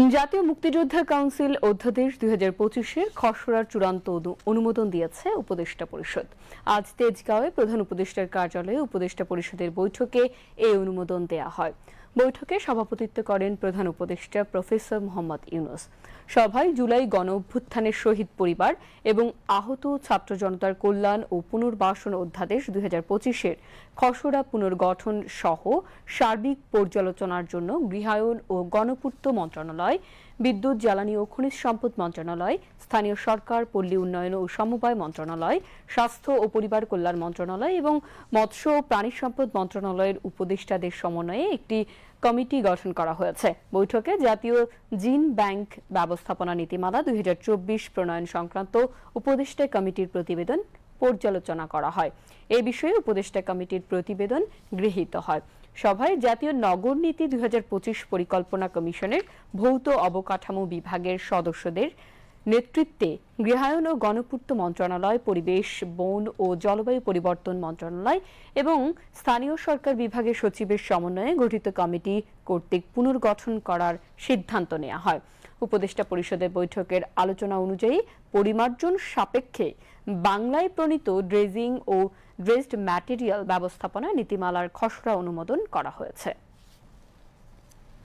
জাতীয় মুক্তিযোদ্ধা কাউন্সিল অধ্যাদেশ ২০২৫-এর খসড়ার চূড়ান্ত অনুমোদন দিয়েছে উপদেষ্টা পরিষদ। আজ তেজগাঁওয়ে প্রধান উপদেষ্টার কার্যালয়ে উপদেষ্টা পরিষদের বৈঠকে এই অনুমোদন দেয়া হয়। বৈঠকে সভাপতিত্ব করেন প্রধান উপদেষ্টা প্রফেসর মোহাম্মদ ইউনূস। সভায় জুলাই গণঅভ্যুত্থানের শহীদ পরিবার এবং আহত ছাত্র জনতার কল্যাণ ও পুনর্বাসন অধ্যাদেশ ২০২৫-এর খসড়া পুনর্গঠন সহ সার্বিক পর্যালোচনার জন্য গৃহায়ন ও গণপূর্ত মন্ত্রণালয়, বিদ্যুৎ, জ্বালানি ও খনিজ সম্পদ মন্ত্রণালয়, স্থানীয় সরকার, পল্লী উন্নয়ন ও সমবায় মন্ত্রণালয়, স্বাস্থ্য ও পরিবার কল্যাণ মন্ত্রণালয় এবং মৎস্য ও প্রাণী সম্পদ মন্ত্রণালয়ের উপদেষ্টাদের সমন্বয়ে একটি কমিটি গঠন করা হয়েছে। বৈঠকে জাতীয় জিন ব্যাংক ব্যবস্থাপনা নীতিমালা ২০২৪ প্রণয়ন সংক্রান্ত উপদেষ্টা কমিটির প্রতিবেদন পর্যালোচনা করা হয়। এই বিষয়ে উপদেষ্টা কমিটির প্রতিবেদন গৃহীত হয়। সভায় জাতীয় নগর নীতি ২০২৫ পরিকল্পনা কমিশনের ভৌত অবকাঠামো বিভাগের সদস্যদের নেতৃত্বে গৃহায়ন ও গণপূর্ত মন্ত্রণালয়, পরিবেশ, বন ও জলবায়ু পরিবর্তন মন্ত্রণালয় এবং স্থানীয় সরকার বিভাগের সচিবের সমন্বয়ে গঠিত কমিটি কর্তৃক পুনর্গঠন করার সিদ্ধান্ত নেওয়া হয়। উপদেষ্টা পরিষদের বৈঠকের আলোচনা অনুযায়ী পরিমার্জন সাপেক্ষে বাংলায় প্রণীত ড্রেজিং ও ড্রেসড ম্যাটেরিয়াল ব্যবস্থাপনা নীতিমালার খসড়া অনুমোদন করা হয়েছে।